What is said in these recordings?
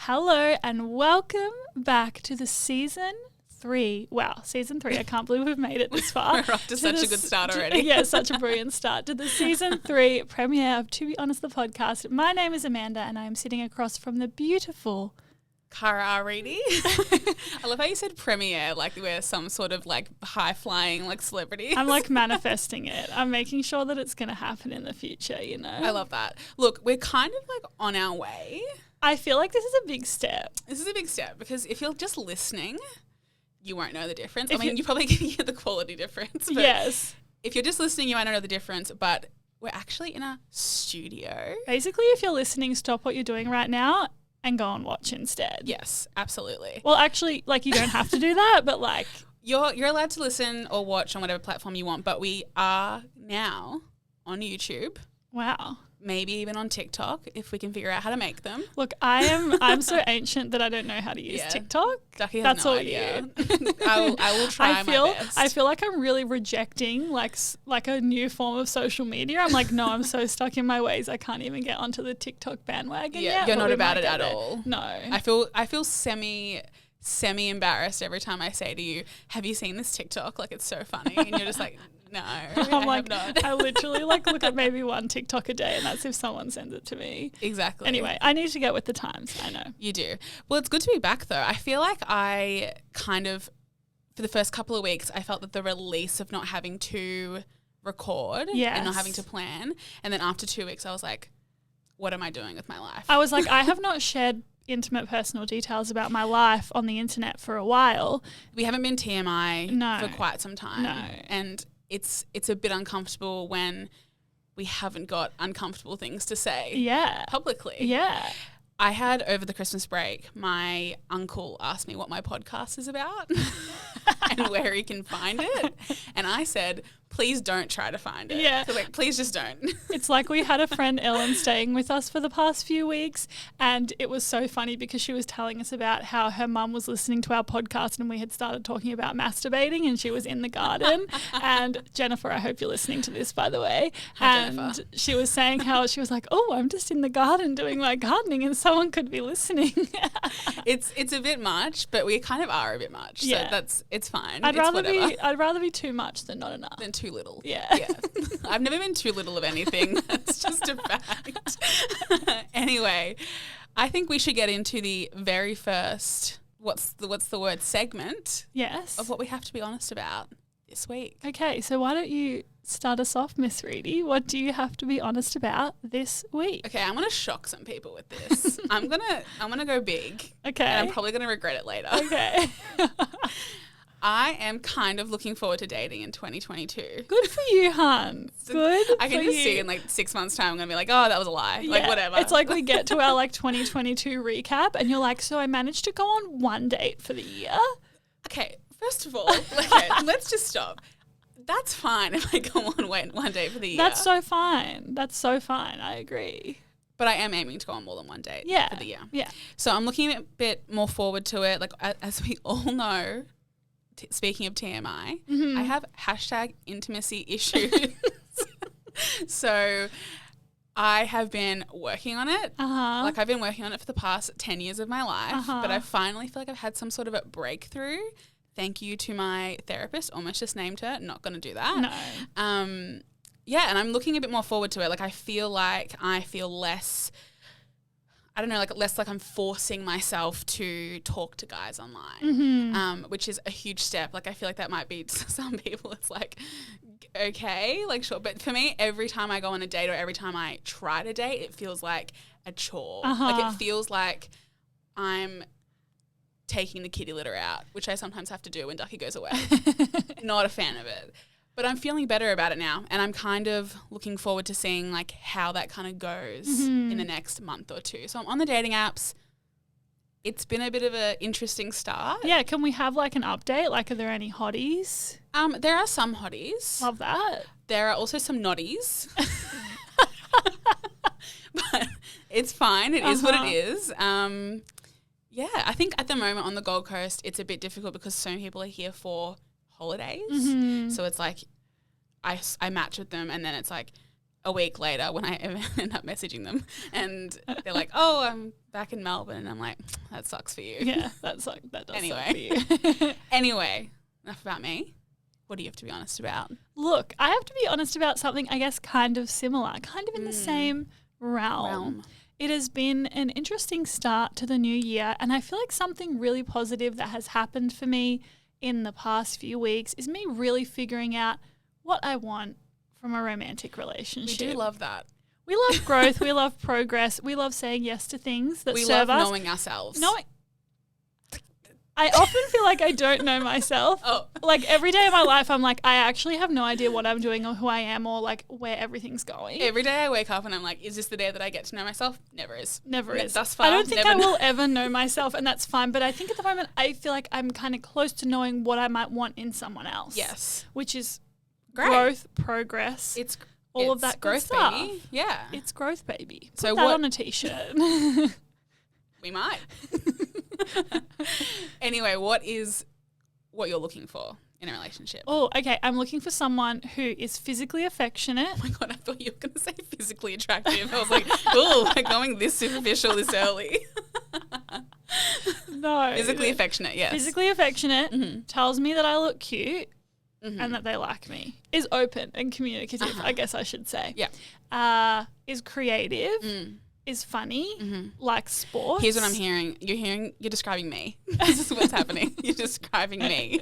Hello and welcome back to the season 3. Wow, season 3. I can't believe we've made it this far. We're off to such a good start already. Yeah, such a brilliant start to the season 3 premiere of To Be Honest, the podcast. My name is Amanda and I am sitting across from the beautiful Cara Reedy. I love how you said premiere like we're some sort of like high-flying like celebrity. I'm like manifesting it. I'm making sure that it's going to happen in the future, you know. I love that. Look, we're kind of like on our way. I feel like this is a big step. This is a big step because if you're just listening, you won't know the difference. I mean, you probably can hear the quality difference. But yes. If you're just listening, you might not know the difference, but we're actually in a studio. Basically, if you're listening, stop what you're doing right now and go and watch instead. Yes, absolutely. Well, actually, like you don't have to do that, but like you're allowed to listen or watch on whatever platform you want, but we are now on YouTube. Wow. Maybe even on TikTok if we can figure out how to make them. Look, I'm so ancient that I don't know how to use TikTok. Ducky has That's no all idea. you. I will try my best. I feel like I'm really rejecting like a new form of social media. I'm like, no, I'm so stuck in my ways. I can't even get onto the TikTok bandwagon yet. You're not about it at all. No. I feel semi embarrassed every time I say to you, have you seen this TikTok? Like it's so funny. And you're just like, no, I literally like look at maybe one TikTok a day and that's if someone sends it to me. Exactly. Anyway, I need to get with the times. I know. You do. Well, it's good to be back though. I feel like I kind of, for the first couple of weeks, I felt that the release of not having to record and not having to plan. And then after 2 weeks, I was like, what am I doing with my life? I was like, I have not shared intimate personal details about my life on the internet for a while. We haven't been TMI for quite some time. No. And it's a bit uncomfortable when we haven't got uncomfortable things to say publicly. Yeah. I had over the Christmas break, my uncle asked me what my podcast is about and where he can find it. And I said, please don't try to find it. Yeah. So like, please just don't. It's like we had a friend, Ellen, staying with us for the past few weeks. And it was so funny because she was telling us about how her mum was listening to our podcast and we had started talking about masturbating and she was in the garden. And Jennifer, I hope you're listening to this, by the way. Hi, and Jennifer. she was saying how she was like, oh, I'm just in the garden doing my gardening and someone could be listening. It's a bit much, but we kind of are a bit much. Yeah. So it's fine. I'd rather be too much than not enough. Than too little. Yeah. I've never been too little of anything. That's just a fact. Anyway, I think we should get into the very first what's the word segment of what we have to be honest about this week. Okay, so why don't you start us off, Miss Reedy? What do you have to be honest about this week? Okay, I'm gonna shock some people with this. I'm gonna go big. Okay. And I'm probably gonna regret it later. Okay. I am kind of looking forward to dating in 2022. Good for you, hun. Good. I can just see in like 6 months' time, I'm going to be like, oh, that was a lie. Yeah, like, whatever. It's like we get to our like 2022 recap and you're like, so I managed to go on one date for the year. Okay, first of all, let's just stop. That's fine if I go on one date for the year. That's so fine. I agree. But I am aiming to go on more than one date for the year. Yeah. So I'm looking a bit more forward to it. Like, as we all know, speaking of TMI, I have #intimacy issues. So I have been working on it. Like I've been working on it for the past 10 years of my life, but I finally feel like I've had some sort of a breakthrough. Thank you to my therapist. Almost just named her. Not going to do that. No. Yeah, and I'm looking a bit more forward to it. Like I feel less, I don't know, like less like I'm forcing myself to talk to guys online, which is a huge step. Like I feel like that might be to some people. It's like, okay, like sure. But for me, every time I go on a date or every time I try to date, it feels like a chore. Like it feels like I'm taking the kitty litter out, which I sometimes have to do when Ducky goes away. Not a fan of it. But I'm feeling better about it now, and I'm kind of looking forward to seeing like how that kind of goes in the next month or two. So I'm on the dating apps. It's been a bit of an interesting start. Yeah, can we have like an update? Like, are there any hotties? There are some hotties. Love that. There are also some naughties. But it's fine. It is what it is. Yeah, I think at the moment on the Gold Coast, it's a bit difficult because so many people are here for holidays. So it's like I match with them and then it's like, a week later when I end up messaging them and they're like, oh, I'm back in Melbourne. And I'm like, that sucks for you. Yeah, that does suck for you. Anyway, enough about me. What do you have to be honest about? Look, I have to be honest about something, I guess, kind of similar, kind of in the same realm. It has been an interesting start to the new year, and I feel like something really positive that has happened for me in the past few weeks is me really figuring out what I want from a romantic relationship. We do love that. We love growth. We love progress. We love saying yes to things that we serve love us. knowing ourselves. I often feel like I don't know myself. Oh. Like every day of my life, I'm like, I actually have no idea what I'm doing or who I am or like where everything's going. Every day I wake up and I'm like, is this the day that I get to know myself? Never is. Never is. Thus far, I don't think I will ever know myself, and that's fine. But I think at the moment, I feel like I'm kind of close to knowing what I might want in someone else. Yes. Which is great. Growth, progress. It's all of that growth, good stuff. baby. Yeah. It's growth, baby. Put So that what- on a t-shirt. We might. Anyway, what you're looking for in a relationship? Oh, okay. I'm looking for someone who is physically affectionate. Oh my God, I thought you were going to say physically attractive. I was like, oh, we're going this superficial this early. No. Physically affectionate, yes. Physically affectionate, Mm-hmm. tells me that I look cute and that they like me. Is open and communicative, I guess I should say. Yeah. Is creative. Is funny, likes sports. Here's what I'm hearing. You're describing me. This is what's happening. You're describing me.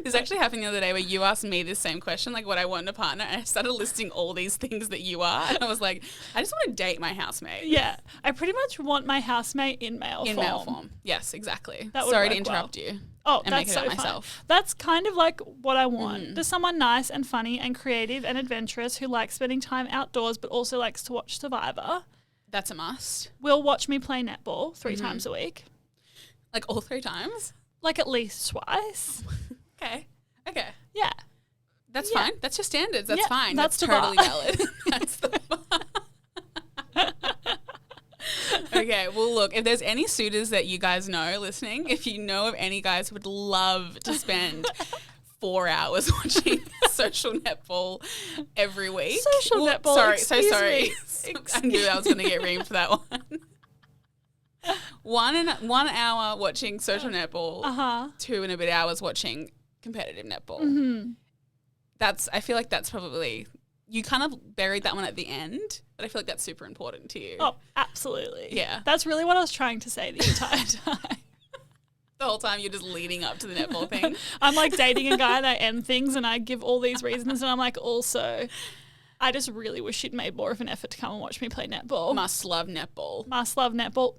This actually happened the other day where you asked me this same question, like what I want in a partner, and I started listing all these things that you are, and I was like, I just want to date my housemate. Yeah. I pretty much want my housemate in male In form. male form. Yes, exactly. That would Sorry to work interrupt you. Oh, and that's make it so about fun. myself. That's kind of like what I want. Just someone nice and funny and creative and adventurous who likes spending time outdoors but also likes to watch Survivor. That's a must. Will watch me play netball 3 times a week. Like all 3 times? Like at least twice. Okay. Yeah. That's fine. That's your standards. That's Yeah, fine. that's That's the totally bar. valid. That's the bar. Okay, well, look, if there's any suitors that you guys know listening, if you know of any guys who would love to spend 4 hours watching social netball every week. Social netball, Sorry, excuse sorry. me. I knew I was going to get reamed for that one. 1 hour watching social netball, 2 and a bit hours watching competitive netball. I feel like that's probably, you kind of buried that one at the end, but I feel like that's super important to you. Oh, absolutely. Yeah. That's really what I was trying to say the entire time. The whole time you're just leading up to the netball thing. I'm like dating a guy and I end things and I give all these reasons and I'm like, also, I just really wish you'd made more of an effort to come and watch me play netball. Must love netball. Must love netball.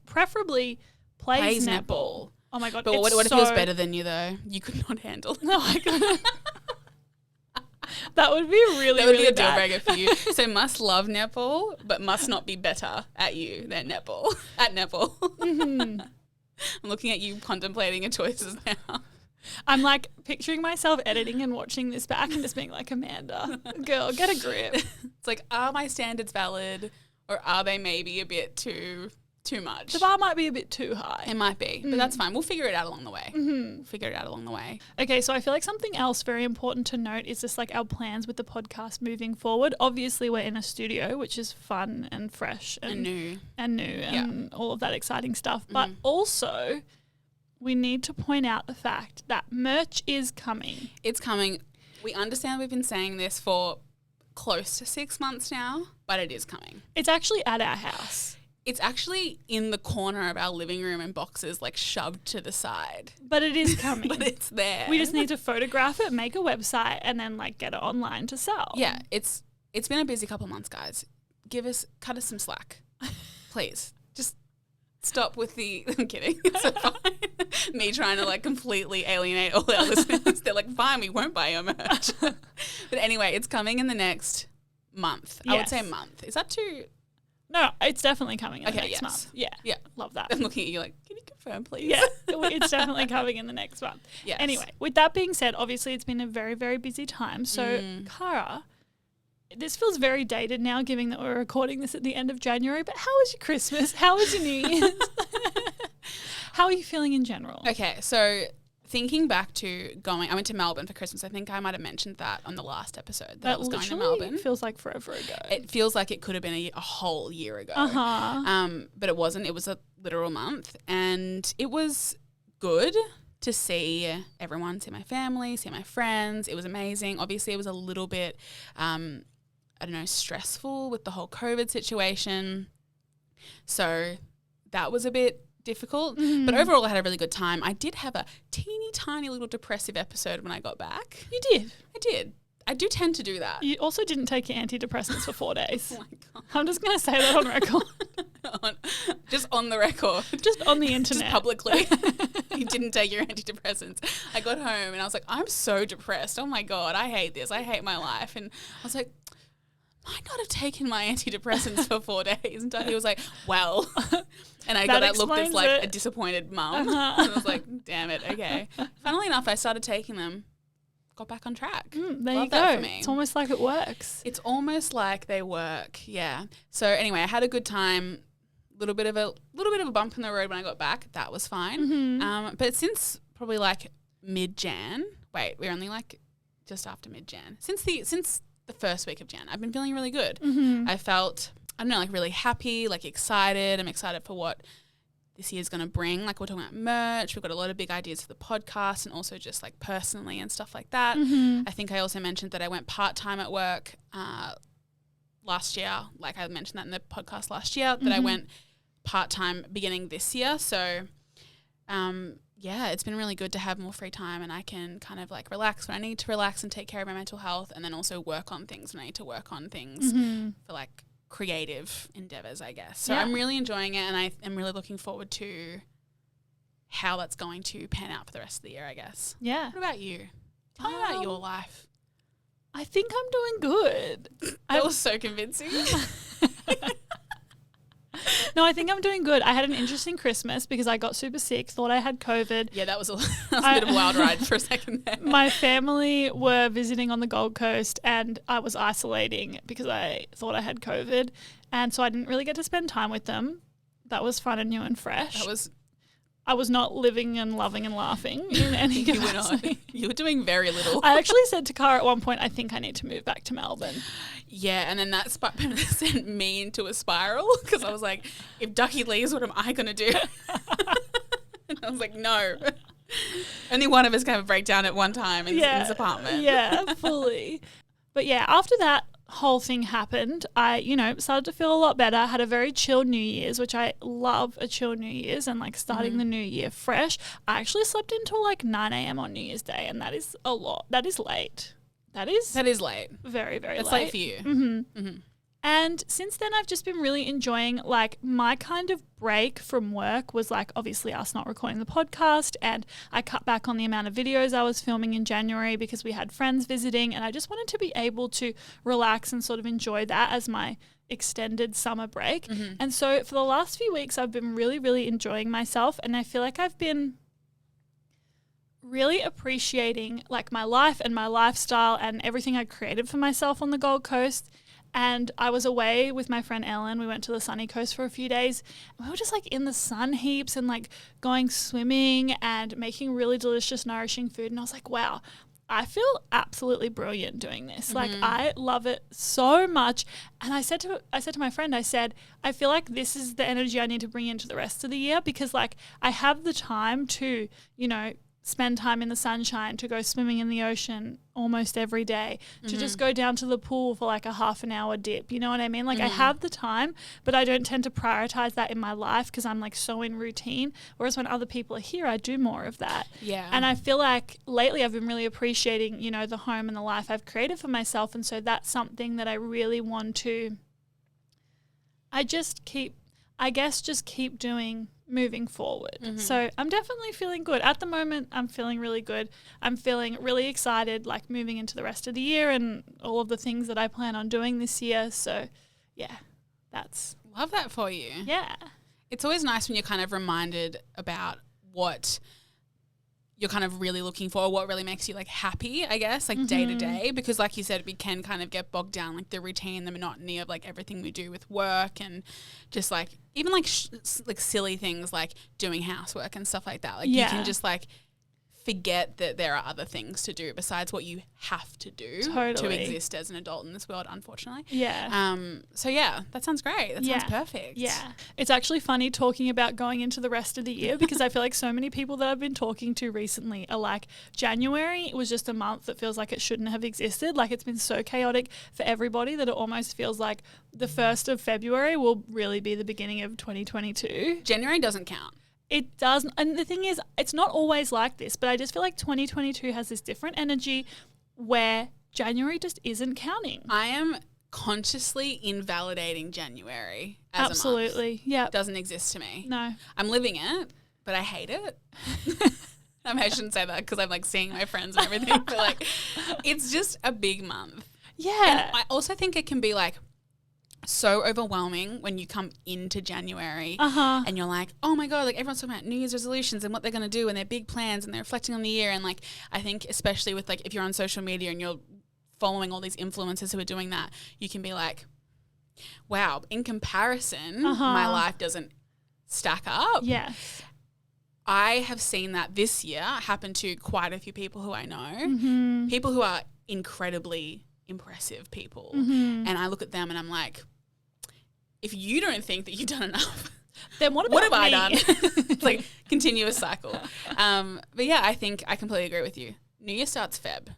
Preferably plays netball. Oh my God. But what if he was better than you though? You could not handle it. No, I couldn't. That would be really, That would really be a deal bad. breaker for you. So must love netball, but must not be better at you than netball. At netball. I'm looking at you contemplating your choices now. I'm like picturing myself editing and watching this back and just being like, Amanda, girl, get a grip. It's like, are my standards valid or are they maybe a bit too much? The bar might be a bit too high. It might be, but that's fine. We'll figure it out along the way. We'll figure it out along the way. Okay, so I feel like something else very important to note is just like our plans with the podcast moving forward. Obviously, we're in a studio, which is fun and fresh And new. and all of that exciting stuff. But also, we need to point out the fact that merch is coming. It's coming. We understand we've been saying this for close to 6 months now, but it is coming. It's actually at our house. It's actually in the corner of our living room in boxes, like shoved to the side. But it is coming. But it's there. We just need to photograph it, make a website, and then like get it online to sell. Yeah, it's been a busy couple of months, guys. Cut us some slack, please. Just stop with the. I'm kidding. It's so fine. Me trying to like completely alienate all our listeners. They're like, fine, we won't buy your merch. But anyway, it's coming in the next month. I would say Yes. month. Is that too? No, it's definitely coming in the Okay, next yes. month. Yeah. Yeah. Love that. I'm looking at you like, can you confirm, please? Yeah, it's definitely coming in the next month. Yes. Anyway, with that being said, obviously it's been a very, very busy time. So, Cara, this feels very dated now, given that we're recording this at the end of January. But how was your Christmas? How was your New Year's? How are you feeling in general? Okay, so thinking back to I went to Melbourne for Christmas. I think I might have mentioned that on the last episode that I was going to Melbourne. Feels like forever ago. It feels like it could have been a whole year ago. But it wasn't. It was a literal month, and it was good to see everyone, see my family, see my friends. It was amazing. Obviously, it was a little bit, stressful with the whole COVID situation. So that was a bit difficult, but overall I had a really good time. I did have a teeny tiny little depressive episode when I got back. You did? I did. I do tend to do that. You also didn't take your antidepressants for 4 days. Oh my God. I'm just going to say that on record. Just on the record. Just on the internet. Just publicly. You didn't take your antidepressants. I got home and I was like, I'm so depressed. Oh my God, I hate this. I hate my life. And I was like, I might not have taken my antidepressants for 4 days. And he was like, well. And I got that look that's like a disappointed mum. And I was like, damn it, okay. Funnily enough, I started taking them, got back on track. There you go. For me. It's almost like it works. It's almost like they work, yeah. So anyway, I had a good time. Little bit of a bump in the road when I got back. That was fine. But since probably like mid-Jan, we're only like just after mid-Jan. Since the first week of Jan, I've been feeling really good. I felt, like really happy, like excited. I'm excited for what this year's going to bring. Like we're talking about merch. We've got a lot of big ideas for the podcast and also just like personally and stuff like that. I think I also mentioned that I went part-time at work last year. Like I mentioned that in the podcast last year, that I went part-time beginning this year. So it's been really good to have more free time and I can kind of like relax when I need to relax and take care of my mental health, and then also work on things when I need to work on things for like creative endeavors, I guess. So I'm really enjoying it, and I am really looking forward to how that's going to pan out for the rest of the year, I guess. Yeah. What about you? Tell me about your life. I think I'm doing good. That was so convincing. No, I think I'm doing good. I had an interesting Christmas because I got super sick, thought I had COVID. Yeah, that was a bit of a wild ride for a second there. My family were visiting on the Gold Coast and I was isolating because I thought I had COVID. And so I didn't really get to spend time with them. That was fun and new and fresh. I was not living and loving and laughing in any capacity. You were doing very little. I actually said to Cara at one point, I think I need to move back to Melbourne. Yeah, and then that sent me into a spiral because I was like, if Ducky leaves, what am I going to do? And I was like, no. Only one of us can have a breakdown at one time in this apartment. Yeah, fully. But yeah, after that whole thing happened, I, started to feel a lot better. I had a very chill New Year's, which I love a chill New Year's and like starting the new year fresh. I actually slept until like 9 a.m. on New Year's Day, and that is a lot. That is late. That is late. Very, very late. That's late for you. And since then, I've just been really enjoying, like, my kind of break from work was, like, obviously us not recording the podcast, and I cut back on the amount of videos I was filming in January because we had friends visiting, and I just wanted to be able to relax and sort of enjoy that as my extended summer break. And so for the last few weeks, I've been really, really enjoying myself, and I feel like I've been really appreciating, like, my life and my lifestyle and everything I created for myself on the Gold Coast. And I was away with my friend Ellen. We went to the sunny coast for a few days. We were just like in the sun heaps and like going swimming and making really delicious, nourishing food. And I was like, wow, I feel absolutely brilliant doing this. Like I love it so much. And I said to my friend, I said, I feel like this is the energy I need to bring into the rest of the year because like I have the time to, spend time in the sunshine, to go swimming in the ocean almost every day, to just go down to the pool for like a half an hour dip. You know what I mean? Like I have the time, but I don't tend to prioritize that in my life because I'm like so in routine. Whereas when other people are here, I do more of that. Yeah. And I feel like lately I've been really appreciating, the home and the life I've created for myself. And so that's something that I really want to, just keep doing moving forward. So I'm definitely feeling good. At the moment, I'm feeling really good. I'm feeling really excited, like moving into the rest of the year and all of the things that I plan on doing this year. So yeah, love that for you. Yeah. It's always nice when you're kind of reminded about what you're kind of really looking for, what really makes you like happy, I guess, like day to day, because like you said, we can kind of get bogged down like the routine, the monotony of like everything we do with work and just like even like like silly things like doing housework and stuff like that. Like you can just like forget that there are other things to do besides what you have to do to exist as an adult in this world, unfortunately. Yeah. So yeah, that sounds great. That sounds perfect. Yeah. It's actually funny talking about going into the rest of the year because I feel like so many people that I've been talking to recently are like, January was just a month that feels like it shouldn't have existed. Like it's been so chaotic for everybody that it almost feels like the 1st of February will really be the beginning of 2022. January doesn't count. It doesn't. And the thing is, it's not always like this, but I just feel like 2022 has this different energy where January just isn't counting. I am consciously invalidating January as a month. Absolutely. Yeah. It doesn't exist to me. No. I'm living it, but I hate it. I mean, I shouldn't say that because I'm like seeing my friends and everything, but like it's just a big month. Yeah. And I also think it can be like so overwhelming when you come into January and you're like, oh my God, like everyone's talking about New Year's resolutions and what they're going to do and their big plans and they're reflecting on the year. And like, I think especially with like, if you're on social media and you're following all these influencers who are doing that, you can be like, wow, in comparison, my life doesn't stack up. Yes. I have seen that this year happen to quite a few people who I know, people who are incredibly impressive people. And I look at them and I'm like, if you don't think that you've done enough, then what have me? I done? It's like continuous cycle. But yeah, I think I completely agree with you. New Year starts Feb.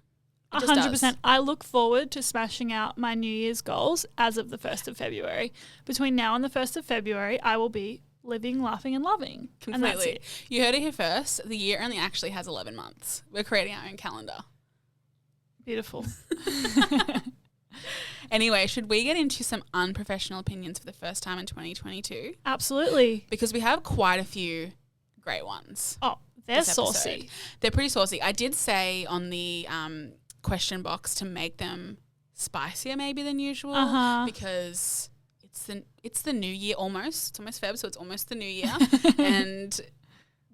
100%. I look forward to smashing out my New Year's goals as of the 1st of February. Between now and the 1st of February, I will be living, laughing and loving. Completely. And that's it. You heard it here first. The year only actually has 11 months. We're creating our own calendar. Beautiful. Anyway, should we get into some unprofessional opinions for the first time in 2022? Absolutely. Because we have quite a few great ones. Oh, they're saucy. Episode. They're pretty saucy. I did say on the question box to make them spicier maybe than usual because it's the new year almost. It's almost Feb, so it's almost the new year. And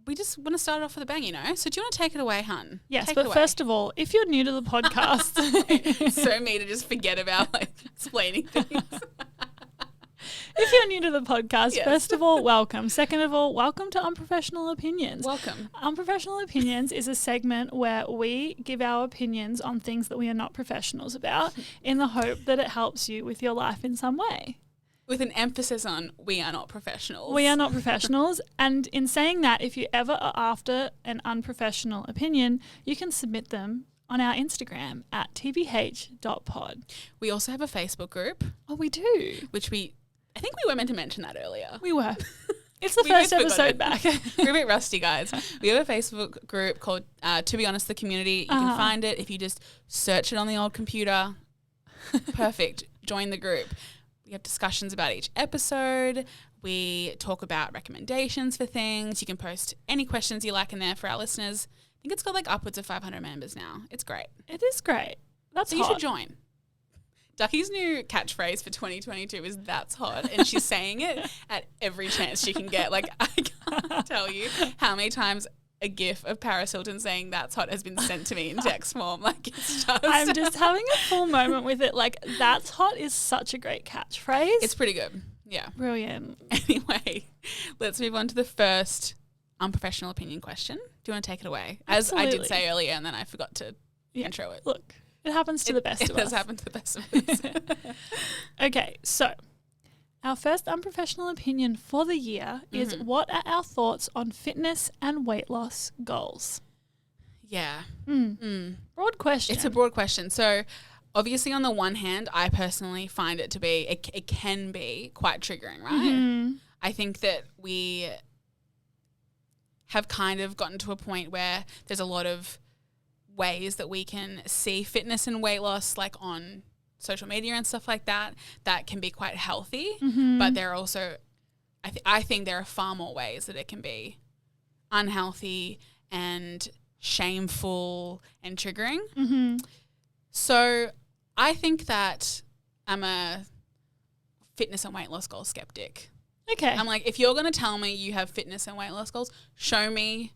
we just want to start it off with a bang, you know? So do you want to take it away, hun? Yes, but first of all, if you're new to the podcast. So me to just forget about like explaining things. If you're new to the podcast, first of all, welcome. Second of all, welcome to Unprofessional Opinions. Welcome. Unprofessional Opinions is a segment where we give our opinions on things that we are not professionals about in the hope that it helps you with your life in some way. With an emphasis on we are not professionals. We are not professionals. And in saying that, if you ever are after an unprofessional opinion, you can submit them on our Instagram at tbh.pod. We also have a Facebook group. Oh, we do. Which I think we were meant to mention that earlier. We were. It's the first episode back. We're a bit rusty, guys. We have a Facebook group called To Be Honest, the Community. You can find it if you just search it on the old computer. Perfect. Join the group. We have discussions about each episode. We talk about recommendations for things. You can post any questions you like in there for our listeners. I think it's got like upwards of 500 members now. It's great. It is great. That's so hot. You should join. Ducky's new catchphrase for 2022 is "That's hot," and she's saying it at every chance she can get. Like, I can't tell you how many times a gif of Paris Hilton saying "That's hot" has been sent to me in text form. Like, it's just... I'm just having a full moment with it. Like, "That's hot" is such a great catchphrase. It's pretty good. Yeah. Brilliant. Anyway, let's move on to the first unprofessional opinion question. Do you want to take it away? Absolutely. As I did say earlier, and then I forgot to intro it. Look. It happens to the best of us. It does happen to the best of us. Okay, so our first unprofessional opinion for the year is what are our thoughts on fitness and weight loss goals? Yeah. Broad question. It's a broad question. So obviously on the one hand, I personally find it to be, it can be quite triggering, right? I think that we have kind of gotten to a point where there's a lot of ways that we can see fitness and weight loss like on social media and stuff like that can be quite healthy, but there are also I think there are far more ways that it can be unhealthy and shameful and triggering. So I think that I'm a fitness and weight loss goal skeptic. Okay. I'm like, if you're going to tell me you have fitness and weight loss goals, show me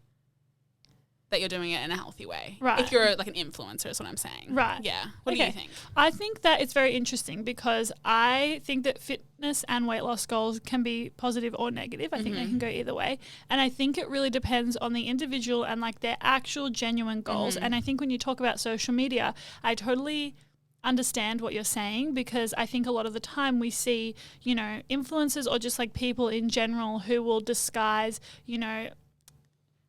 that you're doing it in a healthy way. Right. If you're like an influencer is what I'm saying. Right. Yeah. What do you think? I think that it's very interesting because I think that fitness and weight loss goals can be positive or negative. I think they can go either way. And I think it really depends on the individual and like their actual genuine goals. And I think when you talk about social media, I totally understand what you're saying, because I think a lot of the time we see, you know, influencers or just like people in general who will disguise, you know,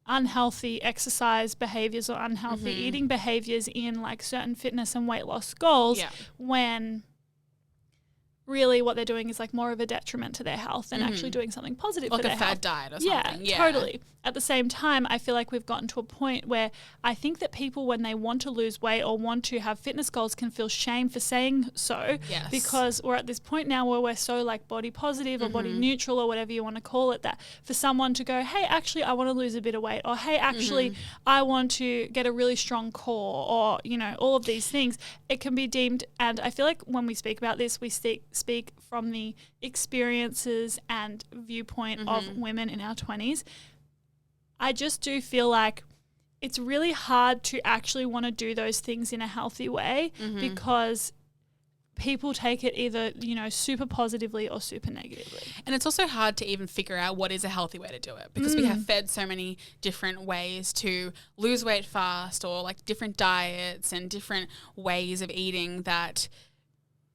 unhealthy exercise behaviors or unhealthy eating behaviors in like certain fitness and weight loss goals, when really what they're doing is like more of a detriment to their health than actually doing something positive like for their a fad health. diet or something. Yeah, totally. At the same time, I feel like we've gotten to a point where I think that people, when they want to lose weight or want to have fitness goals, can feel shame for saying so, because we're at this point now where we're so like body positive or body neutral or whatever you want to call it, that for someone to go, hey, actually I want to lose a bit of weight, or hey, actually I want to get a really strong core, or, you know, all of these things, it can be deemed, and I feel like when we speak about this, we speak from the experiences and viewpoint of women in our 20s. I just do feel like it's really hard to actually want to do those things in a healthy way, because people take it either, you know, super positively or super negatively. And it's also hard to even figure out what is a healthy way to do it, because we have fed so many different ways to lose weight fast, or like different diets and different ways of eating, that,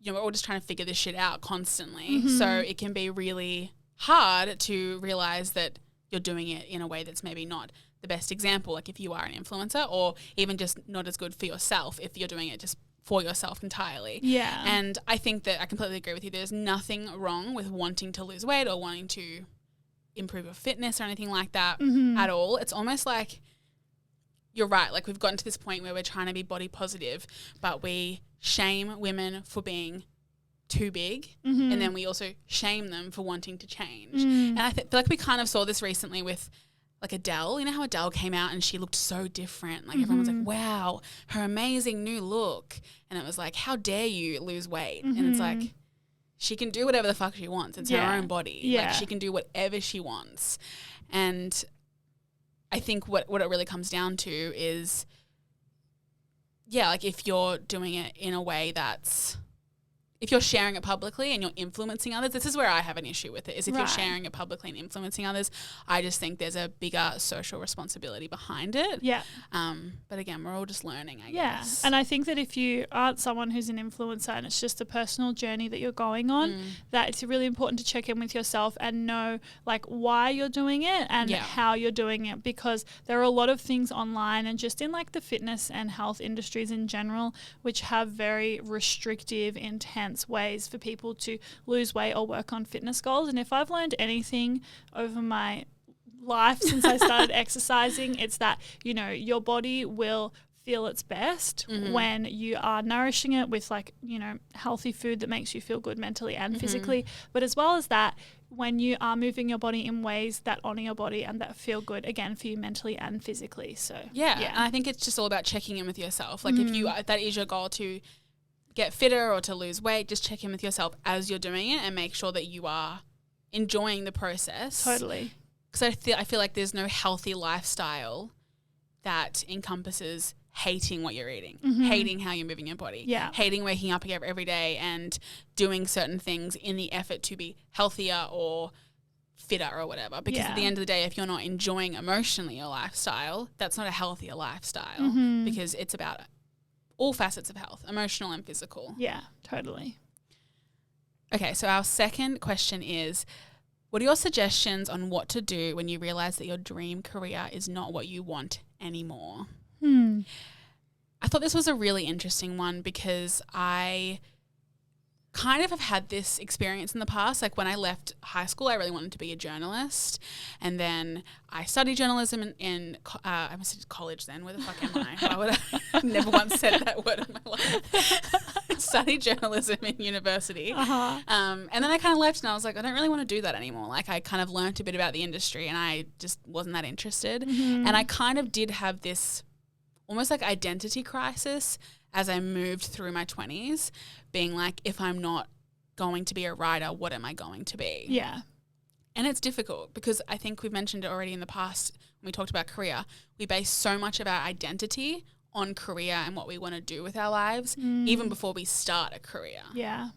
you know, we're all just trying to figure this shit out constantly. So it can be really hard to realize that you're doing it in a way that's maybe not the best example, like if you are an influencer, or even just not as good for yourself if you're doing it just for yourself entirely. Yeah. And I think that I completely agree with you. There's nothing wrong with wanting to lose weight or wanting to improve your fitness or anything like that at all. It's almost like, you're right, like we've gotten to this point where we're trying to be body positive, but we shame women for being too big, and then we also shame them for wanting to change. And I feel like we kind of saw this recently with like Adele. You know how Adele came out and she looked so different, like everyone was like, wow, her amazing new look, and it was like, how dare you lose weight? And it's like, she can do whatever the fuck she wants. It's her own body. Like she can do whatever she wants. And I think what it really comes down to is, like if you're doing it in a way that's, if you're sharing it publicly and you're influencing others, this is where I have an issue with it, is if you're sharing it publicly and influencing others, I just think there's a bigger social responsibility behind it. Yeah. But again, we're all just learning, I guess. And I think that if you aren't someone who's an influencer and it's just a personal journey that you're going on, that it's really important to check in with yourself and know like why you're doing it and how you're doing it, because there are a lot of things online and just in like the fitness and health industries in general, which have very restrictive, intense ways for people to lose weight or work on fitness goals. And if I've learned anything over my life since I started exercising, it's that, you know, your body will feel its best when you are nourishing it with like, you know, healthy food that makes you feel good mentally and physically, but as well as that, when you are moving your body in ways that honor your body and that feel good, again, for you mentally and physically. So and I think it's just all about checking in with yourself. Like if you, that is your goal to get fitter or to lose weight, just check in with yourself as you're doing it and make sure that you are enjoying the process. Totally. Because I feel like there's no healthy lifestyle that encompasses hating what you're eating, hating how you're moving your body, hating waking up every day and doing certain things in the effort to be healthier or fitter or whatever. Because at the end of the day, if you're not enjoying emotionally your lifestyle, that's not a healthier lifestyle, because it's about all facets of health, emotional and physical. Yeah, totally. Okay, so our second question is, what are your suggestions on what to do when you realize that your dream career is not what you want anymore? I thought this was a really interesting one, because I kind of have had this experience in the past. Like when I left high school, I really wanted to be a journalist, and then I studied journalism in I must have college then. Where the fuck am I? Why would I never once said that word in my life? I studied journalism in university, and then I kind of left, and I was like, I don't really want to do that anymore. Like I kind of learnt a bit about the industry, and I just wasn't that interested. And I kind of did have this almost like identity crisis as I moved through my 20s, being like, if I'm not going to be a writer, what am I going to be? Yeah. And it's difficult because I think we've mentioned it already in the past when we talked about career. We base so much of our identity on career and what we want to do with our lives, even before we start a career. Yeah.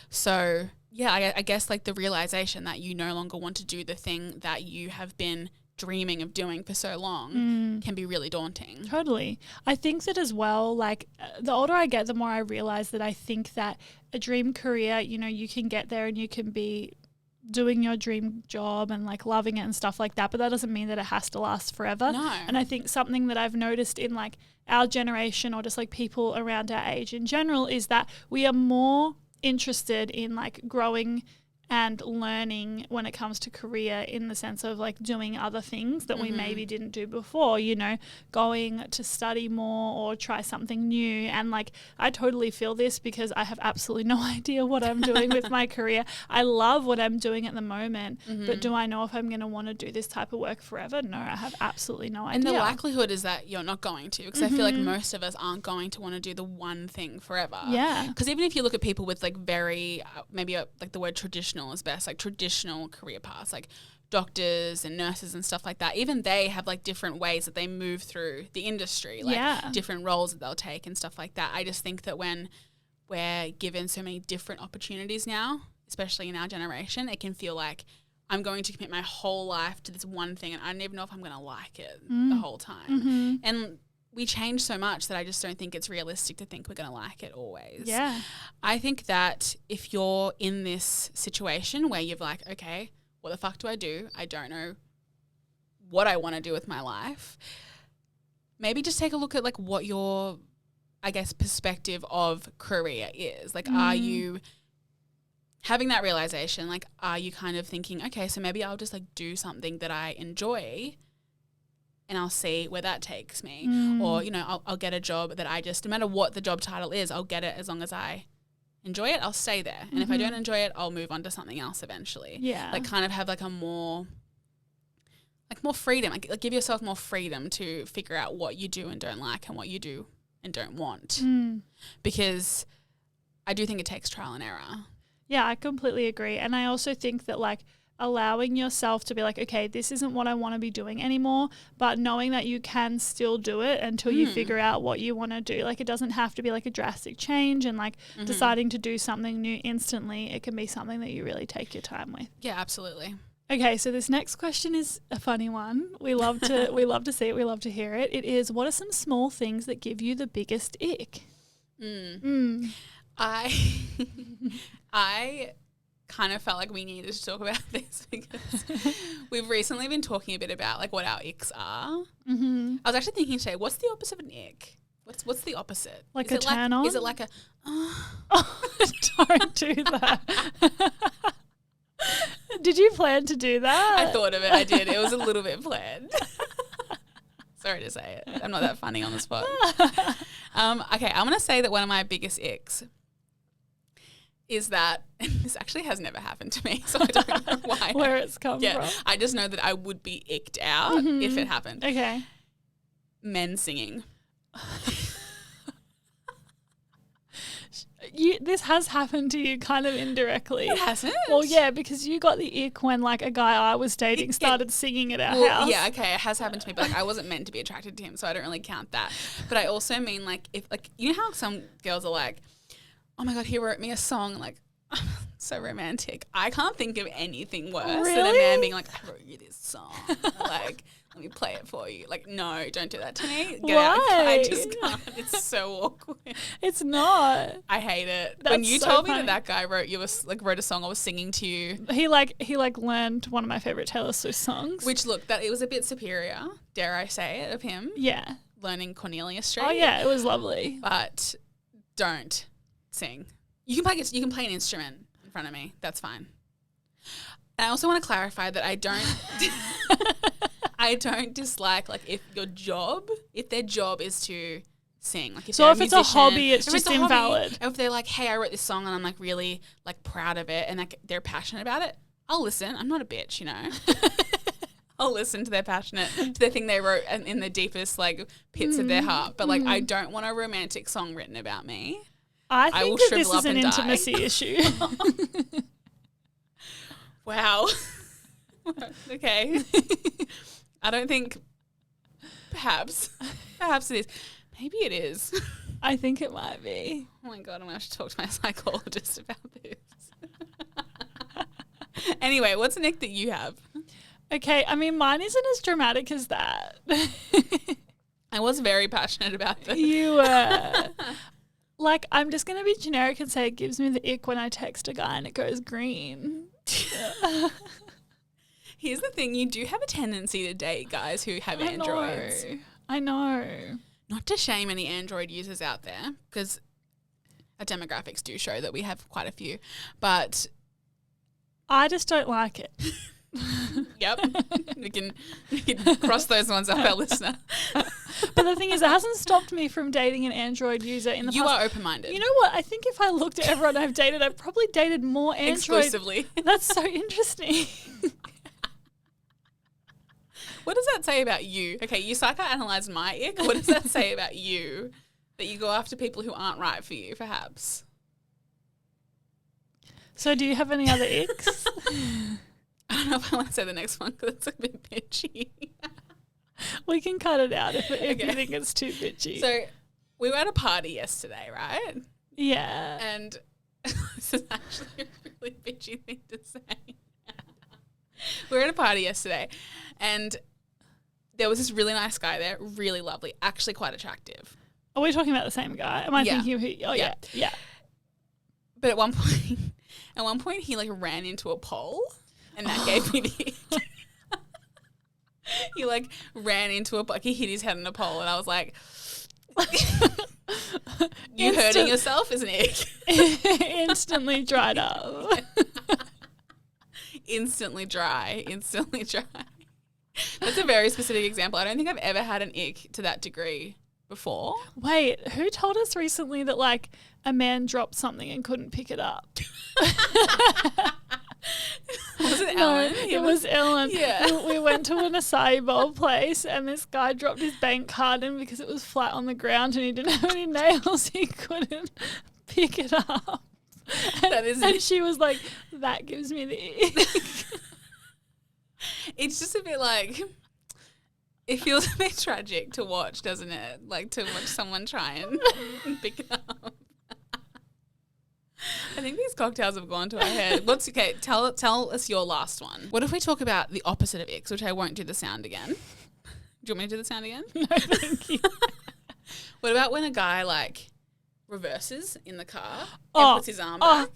So, yeah, I guess like the realization that you no longer want to do the thing that you have been dreaming of doing for so long can be really daunting. Totally. I think that as well, like the older I get, the more I realize that I think that a dream career, you know, you can get there and you can be doing your dream job and like loving it and stuff like that, but that doesn't mean that it has to last forever. No. And I think something that I've noticed in like our generation or just like people around our age in general is that we are more interested in like growing and learning when it comes to career, in the sense of like doing other things that we maybe didn't do before, you know, going to study more or try something new. And like I totally feel this because I have absolutely no idea what I'm doing with my career. I love what I'm doing at the moment, but do I know if I'm going to want to do this type of work forever? No, I have absolutely no idea. And the likelihood is that you're not going to, because I feel like most of us aren't going to want to do the one thing forever. Yeah. Because even if you look at people with like very, like the word traditional is best, like traditional career paths, like doctors and nurses and stuff like that, even they have like different ways that they move through the industry, like different roles that they'll take and stuff like that. I just think that when we're given so many different opportunities now, especially in our generation, it can feel like I'm going to commit my whole life to this one thing and I don't even know if I'm going to like it the whole time. And we change so much that I just don't think it's realistic to think we're going to like it always. Yeah. I think that if you're in this situation where you're like, okay, what the fuck do? I don't know what I want to do with my life. Maybe just take a look at like what your, I guess, perspective of career is. Like, are you having that realization? Like, are you kind of thinking, okay, so maybe I'll just like do something that I enjoy and I'll see where that takes me. Or, you know, I'll get a job that I just, no matter what the job title is, I'll get it as long as I enjoy it, I'll stay there. And if I don't enjoy it, I'll move on to something else eventually. Yeah. Like kind of have like a more freedom. Like give yourself more freedom to figure out what you do and don't like and what you do and don't want. Because I do think it takes trial and error. Yeah, I completely agree. And I also think that like allowing yourself to be like, okay, this isn't what I want to be doing anymore, but knowing that you can still do it until you figure out what you want to do. Like it doesn't have to be like a drastic change and like deciding to do something new instantly. It can be something that you really take your time with. Yeah, absolutely. Okay, so this next question is a funny one. We love to see it. We love to hear it. It is, what are some small things that give you the biggest ick? I kind of felt like we needed to talk about this because we've recently been talking a bit about like what our icks are. I was actually thinking today, what's the opposite of an ick? What's the opposite? Like a turn on? Is it like a don't do that. Did you plan to do that? I thought of it. I did. It was a little bit planned. Sorry to say it. I'm not that funny on the spot. Okay, I'm going to say that one of my biggest icks is that, and this actually has never happened to me, so I don't know why. Where it's come from. I just know that I would be icked out if it happened. Okay. Men singing. This has happened to you kind of indirectly. It hasn't? Well, yeah, because you got the ick when like a guy I was dating started singing at our house. Yeah, okay, it has happened to me, but like I wasn't meant to be attracted to him, so I don't really count that. But I also mean like if like, you know how some girls are like, oh my God, he wrote me a song, like so romantic. I can't think of anything worse than a man being like, I wrote you this song. Like, let me play it for you. Like, no, don't do that to me. I just can't. It's so awkward. It's not. I hate it. That's when you so told funny. me that guy wrote a song I was singing to you. He learned one of my favorite Taylor Swift songs. Which look, that it was a bit superior, dare I say it, of him. Yeah. Learning Cornelia Street. Oh yeah, it was lovely. But don't sing. You can play an instrument in front of me. That's fine. And I also want to clarify that I don't dislike like if their job is to sing. Like if so if it's a hobby, it's just invalid. If they're like, hey, I wrote this song and I'm like really like proud of it and like they're passionate about it, I'll listen. I'm not a bitch, you know. I'll listen to their thing they wrote in the deepest like pits of their heart. But like I don't want a romantic song written about me. I think that this is an intimacy issue. Wow. Okay. I don't think perhaps it is. Maybe it is. I think it might be. Oh my God, I'm going to have to talk to my psychologist about this. Anyway, what's an ick that you have? Okay, I mean, mine isn't as dramatic as that. I was very passionate about this. You were. Like, I'm just going to be generic and say it gives me the ick when I text a guy and it goes green. Here's the thing. You do have a tendency to date guys who have Androids. I know. Not to shame any Android users out there, because our demographics do show that we have quite a few. But I just don't like it. Yep. we can cross those ones up, our listener. But the thing is, it hasn't stopped me from dating an Android user in the past. You are open-minded. You know what? I think if I looked at everyone I've dated, I've probably dated more Android. Exclusively. That's so interesting. What does that say about you? Okay, you psychoanalyzed my ick. What does that say about you? That you go after people who aren't right for you, perhaps? So do you have any other icks? I don't know if I want to say the next one because it's a bit bitchy. We can cut it out if you Okay. think it's too bitchy. So we were at a party yesterday, right? Yeah. And this is actually a really bitchy thing to say. We were at a party yesterday and there was this really nice guy there, really lovely, actually quite attractive. Are we talking about the same guy? Am I Yeah. thinking who? Oh, yeah. Yeah. But at one point he like ran into a pole and that gave me the ick. He like ran into he hit his head on a pole and I was like, you hurting yourself is an ick. Instantly dried up. Instantly dry. That's a very specific example. I don't think I've ever had an ick to that degree before. Wait, who told us recently that like a man dropped something and couldn't pick it up? Was it Ellen? It was Ellen. Yeah. We went to an acai bowl place and this guy dropped his bank card in because it was flat on the ground and he didn't have any nails. He couldn't pick it up. And she was like, that gives me the ick. It's just a bit like, it feels a bit tragic to watch, doesn't it? Like to watch someone try and pick it up. I think these cocktails have gone to our head. Okay? Tell us your last one. What if we talk about the opposite of icks, which I won't do the sound again? Do you want me to do the sound again? No, thank you. What about when a guy like reverses in the car and puts his arm back?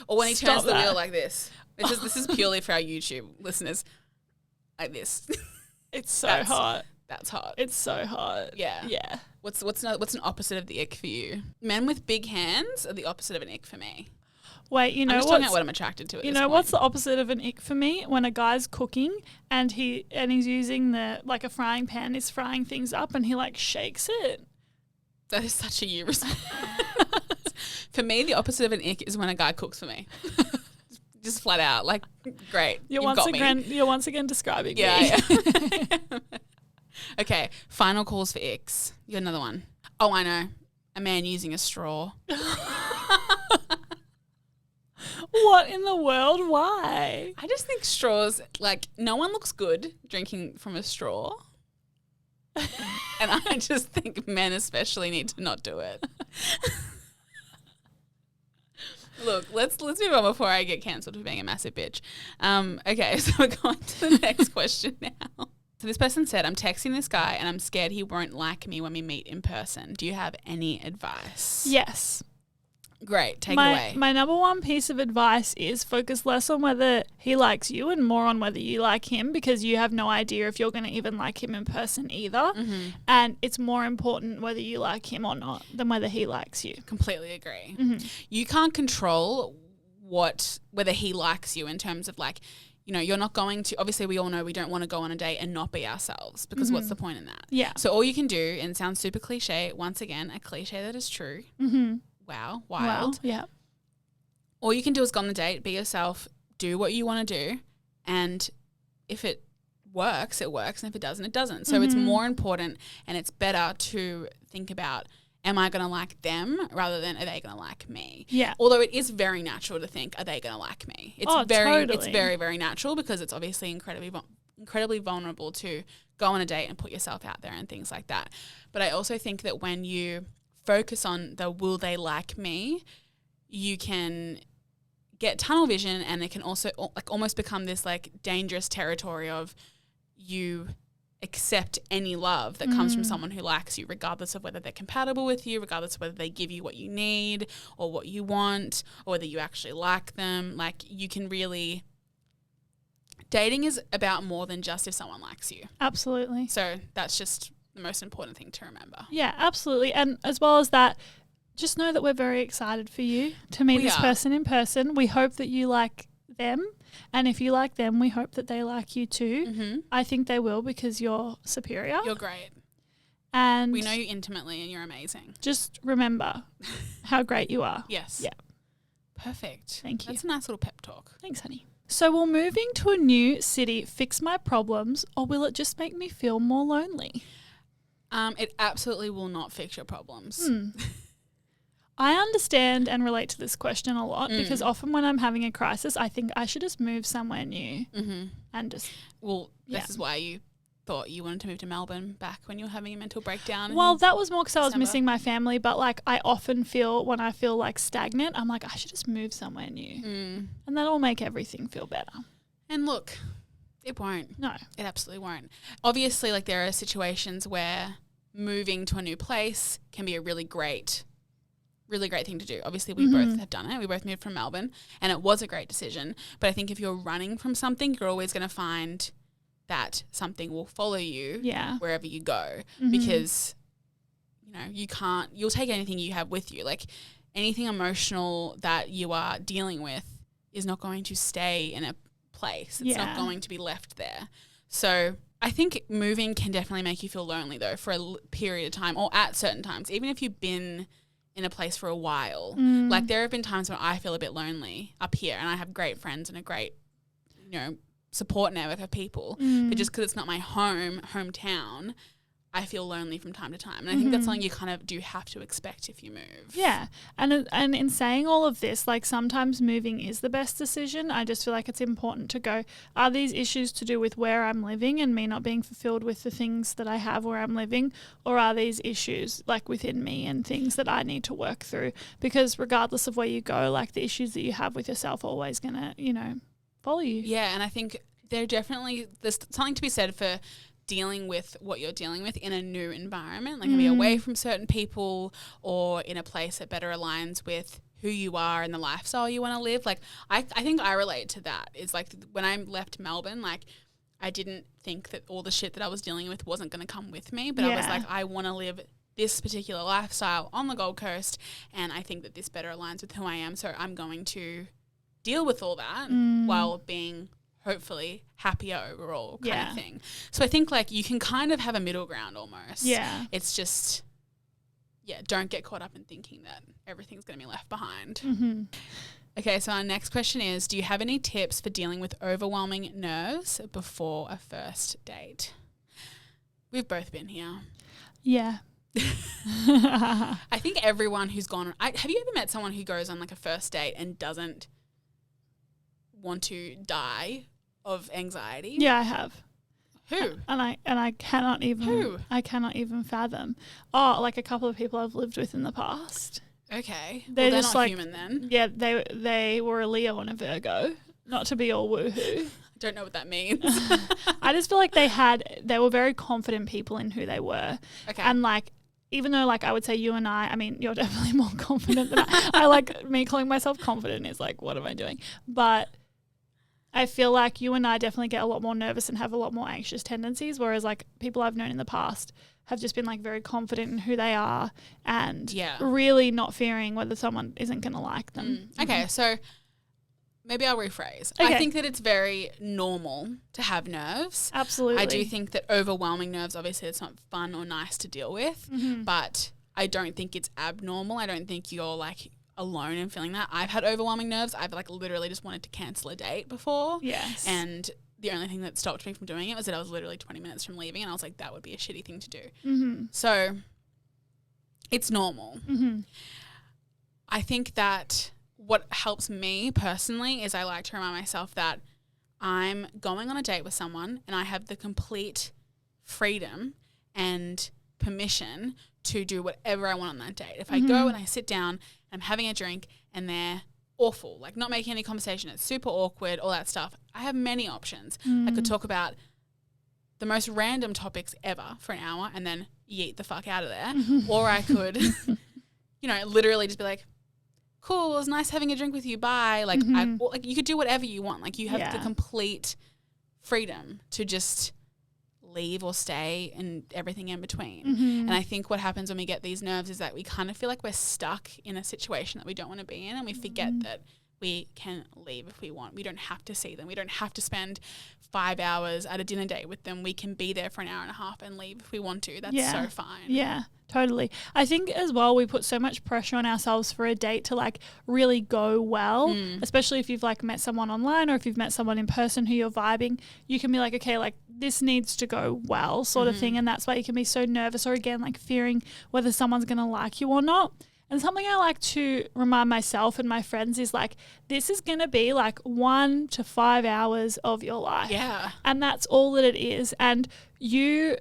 Or when he turns the wheel like this. This is purely for our YouTube listeners. Like this. It's so hot. That's hot. It's so hot. Yeah. Yeah. What's an opposite of the ick for you? Men with big hands are the opposite of an ick for me. Wait, you know I'm just talking about what I'm attracted to at this point. what's the opposite of an ick for me? When a guy's cooking and he's using a frying pan, is frying things up and he like shakes it. That is such a you response. For me, the opposite of an ick is when a guy cooks for me. Just flat out, like, great. You're once again describing me. Yeah. Okay, final calls for icks. You got another one. Oh, I know. A man using a straw. What in the world? Why? I just think straws, like, no one looks good drinking from a straw. And I just think men especially need to not do it. Look, let's move on before I get cancelled for being a massive bitch. Okay, so we're going to the next question now. So this person said, I'm texting this guy and I'm scared he won't like me when we meet in person. Do you have any advice? Yes. Great, take it away. My number one piece of advice is focus less on whether he likes you and more on whether you like him, because you have no idea if you're going to even like him in person either. Mm-hmm. And it's more important whether you like him or not than whether he likes you. Completely agree. Mm-hmm. You can't control whether he likes you in terms of like, you know, you're not going to, obviously we all know we don't want to go on a date and not be ourselves, because what's the point in that? Yeah. So all you can do, and it sounds super cliche, once again, a cliche that is true. Mm-hmm. Wow, wild. Yeah. All you can do is go on the date, be yourself, do what you want to do, and if it works, it works, and if it doesn't, it doesn't. So it's more important and it's better to think about am I going to like them rather than are they going to like me? Yeah. Although it is very natural to think, are they going to like me? It's It's very, very natural because it's obviously incredibly vulnerable to go on a date and put yourself out there and things like that. But I also think that when you focus on the will they like me, you can get tunnel vision, and it can also like almost become this like dangerous territory of you accept any love that comes from someone who likes you, regardless of whether they're compatible with you, regardless of whether they give you what you need or what you want, or whether you actually like them. Like, you can really, dating is about more than just if someone likes you. Absolutely. So that's just the most important thing to remember. Yeah, absolutely. And as well as that, just know that we're very excited for you to meet this person in person. We hope that you like them. And if you like them, we hope that they like you too. Mm-hmm. I think they will, because you're superior. You're great. And we know you intimately and you're amazing. Just remember how great you are. Yes. Yeah. Perfect. Thank you. That's a nice little pep talk. Thanks, honey. So will moving to a new city fix my problems, or will it just make me feel more lonely? It absolutely will not fix your problems. I understand and relate to this question a lot because often when I'm having a crisis, I think I should just move somewhere new and just... Well, this is why you thought you wanted to move to Melbourne back when you were having a mental breakdown. Well, that was more because I was missing my family, but like I often feel when I feel like stagnant, I'm like, I should just move somewhere new and that'll make everything feel better. And look, it won't. No. It absolutely won't. Obviously, like, there are situations where moving to a new place can be a really great thing to do. Obviously, we both have done it. We both moved from Melbourne and it was a great decision. But I think if you're running from something, you're always going to find that something will follow you wherever you go because, you know, you'll take anything you have with you. Like, anything emotional that you are dealing with is not going to stay in a place. It's not going to be left there. So I think moving can definitely make you feel lonely, though, for a period of time or at certain times, even if you've been in a place for a while. Like, there have been times when I feel a bit lonely up here and I have great friends and a great, you know, support network of people. But just because it's not my hometown, I feel lonely from time to time. And I think that's something you kind of do have to expect if you move. Yeah. And in saying all of this, like, sometimes moving is the best decision. I just feel like it's important to go, are these issues to do with where I'm living and me not being fulfilled with the things that I have where I'm living? Or are these issues like within me and things that I need to work through? Because regardless of where you go, like, the issues that you have with yourself are always going to, you know, follow you. Yeah. And I think there's something to be said for dealing with what you're dealing with in a new environment, like maybe away from certain people or in a place that better aligns with who you are and the lifestyle you want to live. Like, I think I relate to that. It's like when I left Melbourne, like, I didn't think that all the shit that I was dealing with wasn't going to come with me, but I was like, I want to live this particular lifestyle on the Gold Coast, and I think that this better aligns with who I am, so I'm going to deal with all that while being hopefully happier overall kind of thing. So I think, like, you can kind of have a middle ground almost. Yeah. It's just, don't get caught up in thinking that everything's going to be left behind. Okay, so our next question is, do you have any tips for dealing with overwhelming nerves before a first date? We've both been here. Yeah. I think everyone who's gone on, have you ever met someone who goes on like a first date and doesn't want to die of anxiety? Yeah, I have. Who? And I cannot even. Who? I cannot even fathom. Oh, like a couple of people I've lived with in the past. Okay. They're just not like, human then. Yeah, they were a Leo and a Virgo. Not to be all woohoo. Don't know what that means. I just feel like they were very confident people in who they were. Okay. And like, even though like I would say you and I mean, you're definitely more confident than I like me calling myself confident is like, what am I doing? But I feel like you and I definitely get a lot more nervous and have a lot more anxious tendencies, whereas like people I've known in the past have just been like very confident in who they are and really not fearing whether someone isn't going to like them. Okay, so maybe I'll rephrase. Okay. I think that it's very normal to have nerves. Absolutely. I do think that overwhelming nerves, obviously it's not fun or nice to deal with, but I don't think it's abnormal. I don't think you're like alone in feeling that. I've had overwhelming nerves. I've like literally just wanted to cancel a date before. Yes. And the only thing that stopped me from doing it was that I was literally 20 minutes from leaving and I was like, that would be a shitty thing to do. So It's normal. Mm-hmm. I think that what helps me personally is I like to remind myself that I'm going on a date with someone and I have the complete freedom and permission to do whatever I want on that date. If I go and I sit down and I'm having a drink and they're awful, like not making any conversation, it's super awkward, all that stuff, I have many options. I could talk about the most random topics ever for an hour and then yeet the fuck out of there. Or I could, you know, literally just be like, cool, it was nice having a drink with you, bye. Like, like you could do whatever you want. Like you have the complete freedom to just leave or stay and everything in between. And I think what happens when we get these nerves is that we kind of feel like we're stuck in a situation that we don't want to be in, and we forget that we can leave if we want. We don't have to see them. We don't have to spend 5 hours at a dinner date with them. We can be there for an hour and a half and leave if we want to. That's so fine. Yeah, totally. I think as well we put so much pressure on ourselves for a date to like really go well, especially if you've like met someone online or if you've met someone in person who you're vibing. You can be like, okay, like this needs to go well sort of thing, and that's why you can be so nervous or again like fearing whether someone's going to like you or not. And something I like to remind myself and my friends is like, this is going to be like 1 to 5 hours of your life. Yeah. And that's all that it is. And you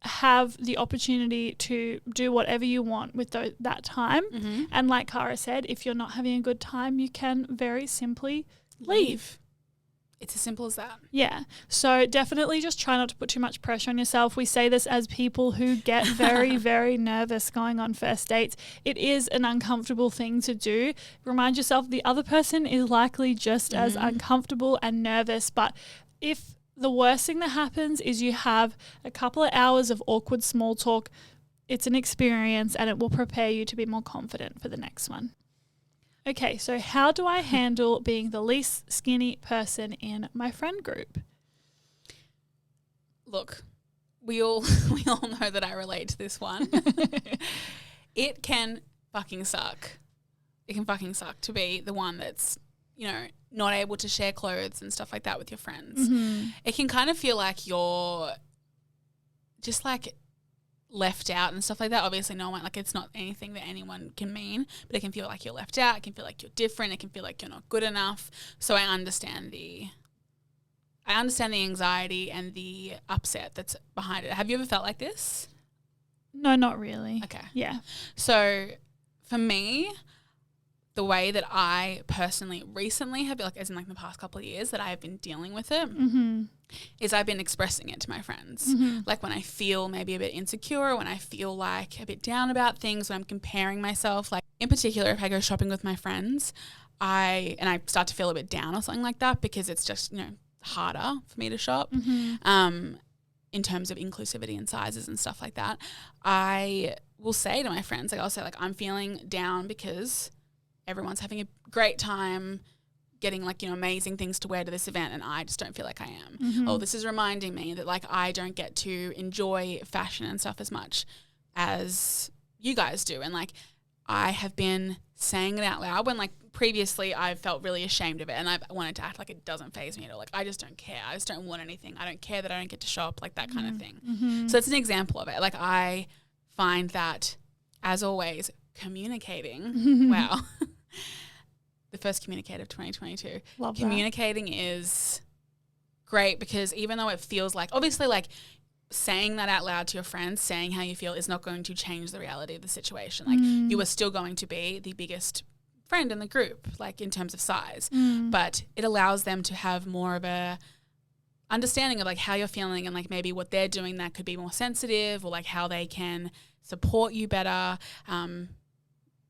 have the opportunity to do whatever you want with that time. And like Cara said, if you're not having a good time, you can very simply leave. It's as simple as that. Yeah. So definitely just try not to put too much pressure on yourself. We say this as people who get very, very nervous going on first dates. It is an uncomfortable thing to do. Remind yourself the other person is likely just as uncomfortable and nervous. But if the worst thing that happens is you have a couple of hours of awkward small talk, it's an experience and it will prepare you to be more confident for the next one. Okay, so how do I handle being the least skinny person in my friend group? Look, we all know that I relate to this one. It can fucking suck. It can fucking suck to be the one that's, you know, not able to share clothes and stuff like that with your friends. It can kind of feel like you're just like left out and stuff like that. Obviously no one, like it's not anything that anyone can mean, but it can feel like you're left out. It can feel like you're different. It can feel like you're not good enough. So I understand the anxiety and the upset that's behind it. Have you ever felt like this? No, not really. Okay. Yeah. So for me, the way that I personally recently have, like as in like the past couple of years that I have been dealing with it, is I've been expressing it to my friends. Like when I feel maybe a bit insecure, when I feel like a bit down about things, when I'm comparing myself, like in particular if I go shopping with my friends, I start to feel a bit down or something like that because it's just, you know, harder for me to shop in terms of inclusivity and sizes and stuff like that. I will say to my friends, like I'll say like I'm feeling down because everyone's having a great time getting like, you know, amazing things to wear to this event and I just don't feel like I am. Oh, this is reminding me that like I don't get to enjoy fashion and stuff as much as you guys do. And like I have been saying it out loud when like previously I felt really ashamed of it and I wanted to act like it doesn't faze me at all. Like I just don't care. I just don't want anything. I don't care that I don't get to shop, like that kind of thing. So it's an example of it. Like I find that, as always, communicating, wow, the first communicator of 2022. Love communicating is great because even though it feels like, obviously like saying that out loud to your friends, saying how you feel is not going to change the reality of the situation. Like you are still going to be the biggest friend in the group, like in terms of size, but it allows them to have more of a understanding of like how you're feeling and like maybe what they're doing that could be more sensitive or like how they can support you better.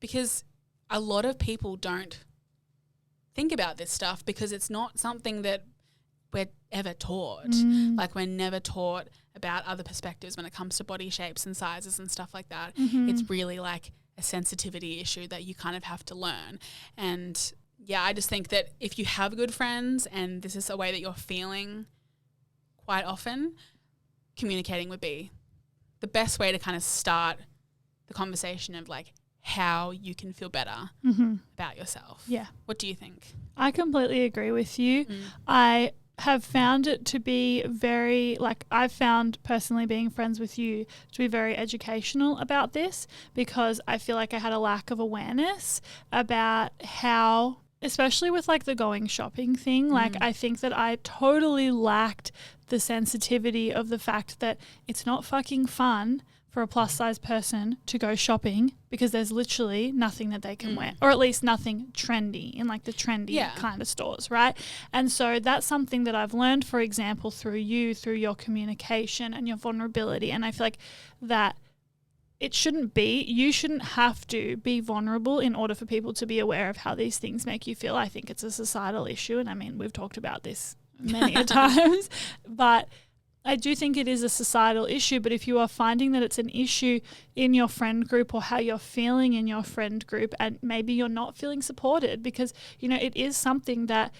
Because a lot of people don't think about this stuff because it's not something that we're ever taught. Like we're never taught about other perspectives when it comes to body shapes and sizes and stuff like that. It's really like a sensitivity issue that you kind of have to learn. And yeah, I just think that if you have good friends and this is a way that you're feeling quite often, communicating would be the best way to kind of start the conversation of like how you can feel better about yourself. Yeah. What do you think? I completely agree with you. I have found it to be very, like, I've found personally being friends with you to be very educational about this, because I feel like I had a lack of awareness about how, especially with like the going shopping thing, like I think that I totally lacked the sensitivity of the fact that it's not fucking fun for a plus size person to go shopping because there's literally nothing that they can wear, or at least nothing trendy in like the trendy kind of stores, right? And so that's something that I've learned, for example, through your communication and your vulnerability. And I feel like that you shouldn't have to be vulnerable in order for people to be aware of how these things make you feel. I think it's a societal issue, and I mean, we've talked about this many a times, but I do think it is a societal issue. But if you are finding that it's an issue in your friend group, or how you're feeling in your friend group, and maybe you're not feeling supported, because, you know, it is something that,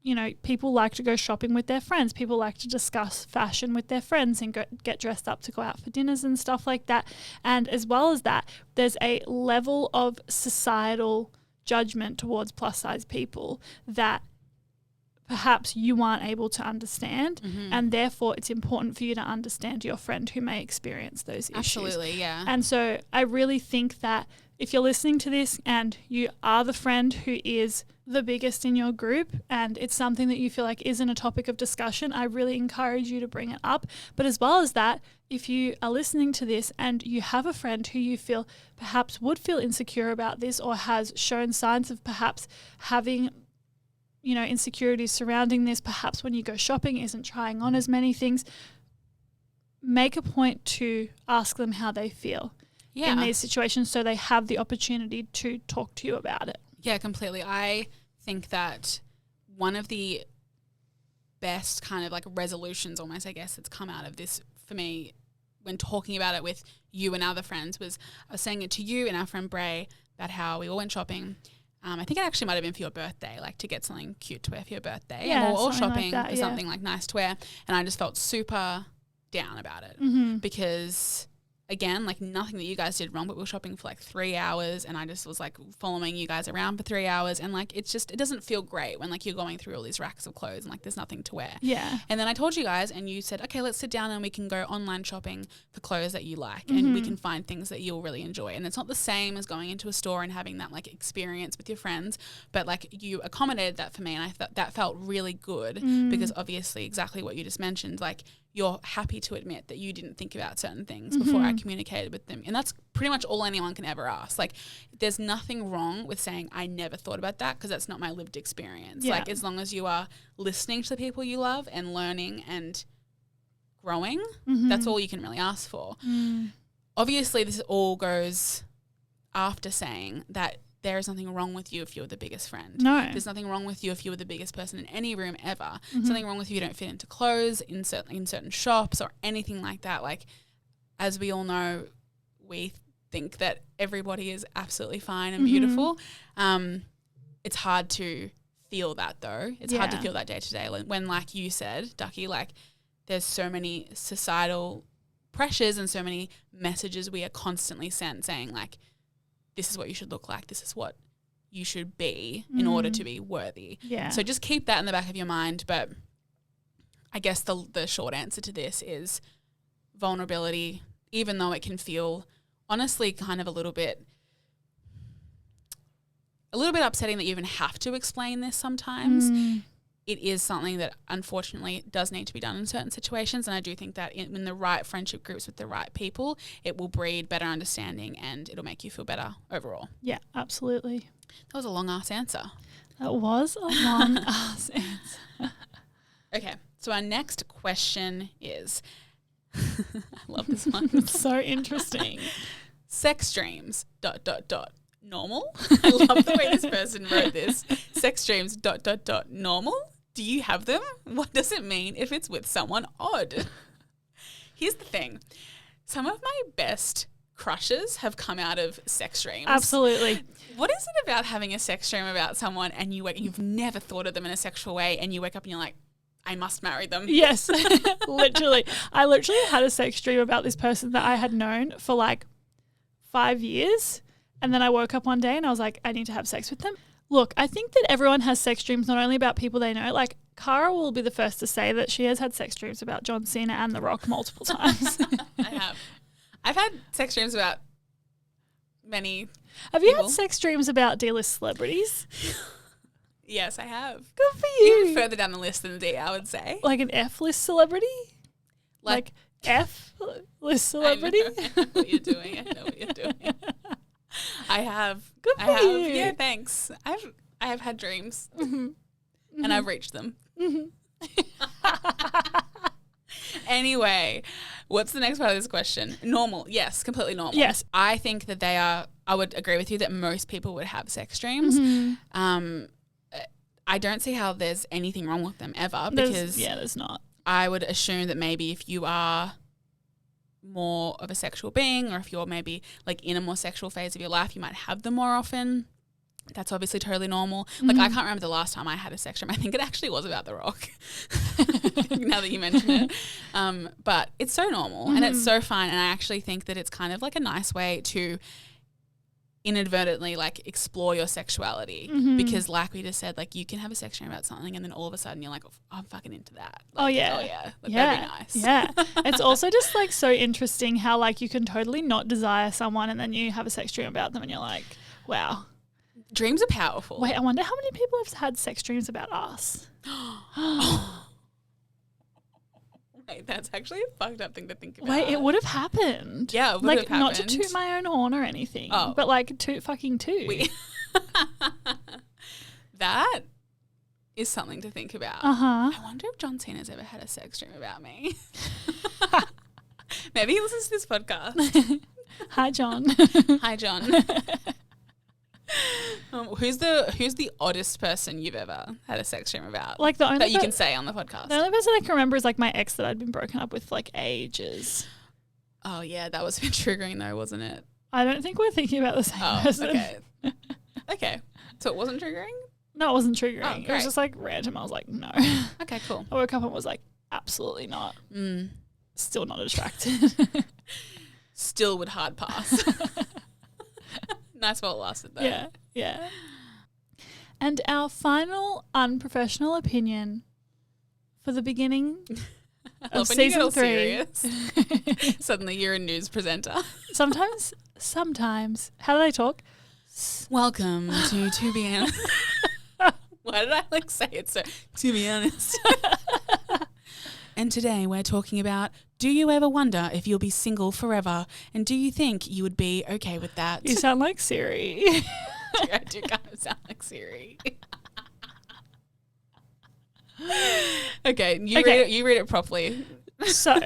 you know, people like to go shopping with their friends. People like to discuss fashion with their friends and get dressed up to go out for dinners and stuff like that. And as well as that, there's a level of societal judgment towards plus size people that perhaps you aren't able to understand, and therefore it's important for you to understand your friend who may experience those issues. Absolutely, yeah. And so I really think that if you're listening to this and you are the friend who is the biggest in your group, and it's something that you feel like isn't a topic of discussion, I really encourage you to bring it up. But as well as that, if you are listening to this and you have a friend who you feel perhaps would feel insecure about this, or has shown signs of perhaps having, you know, insecurities surrounding this, perhaps when you go shopping isn't trying on as many things, make a point to ask them how they feel in these situations, so they have the opportunity to talk to you about it. Yeah, completely. I think that one of the best kind of like resolutions almost, I guess, that's come out of this for me when talking about it with you and other friends was, I was saying it to you and our friend Bray about how we all went shopping. I think it actually might have been for your birthday, like to get something cute to wear for your birthday. Yeah, and we were all shopping like that, for something like nice to wear. And I just felt super down about it because, again, like nothing that you guys did wrong, but we were shopping for like 3 hours, and I just was like following you guys around for 3 hours, and like it's just, it doesn't feel great when like you're going through all these racks of clothes and like there's nothing to wear. Yeah. And then I told you guys, and you said, okay, let's sit down and we can go online shopping for clothes that you like, and we can find things that you'll really enjoy. And it's not the same as going into a store and having that like experience with your friends, but like you accommodated that for me, and I thought that felt really good because obviously exactly what you just mentioned, like you're happy to admit that you didn't think about certain things before I communicated with them. And that's pretty much all anyone can ever ask. Like there's nothing wrong with saying, I never thought about that, because that's not my lived experience. Yeah. Like as long as you are listening to the people you love and learning and growing, that's all you can really ask for. Obviously this all goes after saying that there is nothing wrong with you if you're the biggest friend. No. There's nothing wrong with you if you were the biggest person in any room ever. Something wrong with you don't fit into clothes in certain shops or anything like that. Like, as we all know, we think that everybody is absolutely fine and beautiful. It's hard to feel that though. It's hard to feel that day to day when, like you said, Ducky, like there's so many societal pressures and so many messages we are constantly sent saying like, this is what you should look like, this is what you should be in order to be worthy. Yeah. So just keep that in the back of your mind. But I guess the short answer to this is vulnerability, even though it can feel honestly kind of a little bit upsetting that you even have to explain this sometimes. It is something that unfortunately does need to be done in certain situations. And I do think that in the right friendship groups with the right people, it will breed better understanding and it'll make you feel better overall. Yeah, absolutely. That was a long-ass answer. That was a long-ass answer. Okay, so our next question is, I love this one. It's so interesting. Sex dreams, ... normal? I love the way this person wrote this. Sex dreams, ... normal? Do you have them? What does it mean if it's with someone odd? Here's the thing. Some of my best crushes have come out of sex dreams. Absolutely. What is it about having a sex dream about someone and you've never thought of them in a sexual way and you wake up and you're like, I must marry them? Yes, literally. I literally had a sex dream about this person that I had known for like 5 years. And then I woke up one day and I was like, I need to have sex with them. Look, I think that everyone has sex dreams not only about people they know. Like, Cara will be the first to say that she has had sex dreams about John Cena and The Rock multiple times. I have. I've had sex dreams about many Have you people. had sex dreams about D-list celebrities? Yes, I have. Good for you. Even further down the list than D, I would say. Like an F-list celebrity? Like F-list celebrity? I know what you're doing. I know what you're doing. I have. Good for you. Yeah, thanks. I have had dreams. Mm-hmm. And I've reached them. Mm-hmm. Anyway, what's the next part of this question? Normal. Yes, completely normal. Yes. I think that I would agree with you that most people would have sex dreams. Mm-hmm. I don't see how there's anything wrong with them ever because there's not. I would assume that maybe if you are more of a sexual being or if you're maybe like in a more sexual phase of your life, you might have them more often. That's obviously totally normal. Mm-hmm. Like I can't remember the last time I had a sex dream. I think it actually was about The Rock now that you mention it. But it's so normal and it's so fine. And I actually think that it's kind of like a nice way to inadvertently like explore your sexuality because like we just said, like you can have a sex dream about something and then all of a sudden you're like, oh, I'm fucking into that. Like, that'd be nice. Yeah. It's also just like so interesting how like you can totally not desire someone and then you have a sex dream about them and you're like, wow. Dreams are powerful. Wait, I wonder how many people have had sex dreams about us. Wait, that's actually a fucked up thing to think about. Wait, it would have happened. Yeah, it would have happened. Not to toot my own horn or anything, but like toot. That is something to think about. Uh-huh. I wonder if John Cena's ever had a sex dream about me. Maybe he listens to this podcast. Hi, John. Hi, John. Who's the oddest person you've ever had a sex dream about? Like the only that you can say on the podcast. The only person I can remember is like my ex that I'd been broken up with for like ages. Oh yeah, that was a bit triggering though, wasn't it? I don't think we're thinking about the same person. Okay. Okay. So it wasn't triggering? No, it wasn't triggering. Oh, it was just like random. I was like, no. Okay, cool. I woke up and was like, absolutely not. Still not attracted. Still would hard pass. Nice while it lasted though. Yeah, yeah. And our final unprofessional opinion for the beginning of season 3. Suddenly you're a news presenter. Sometimes. How do they talk? Welcome to Be Honest. Why did I like say it so? To be honest. And today we're talking about, do you ever wonder if you'll be single forever? And do you think you would be okay with that? You sound like Siri. I do kind of sound like Siri. Okay, you read it properly. So,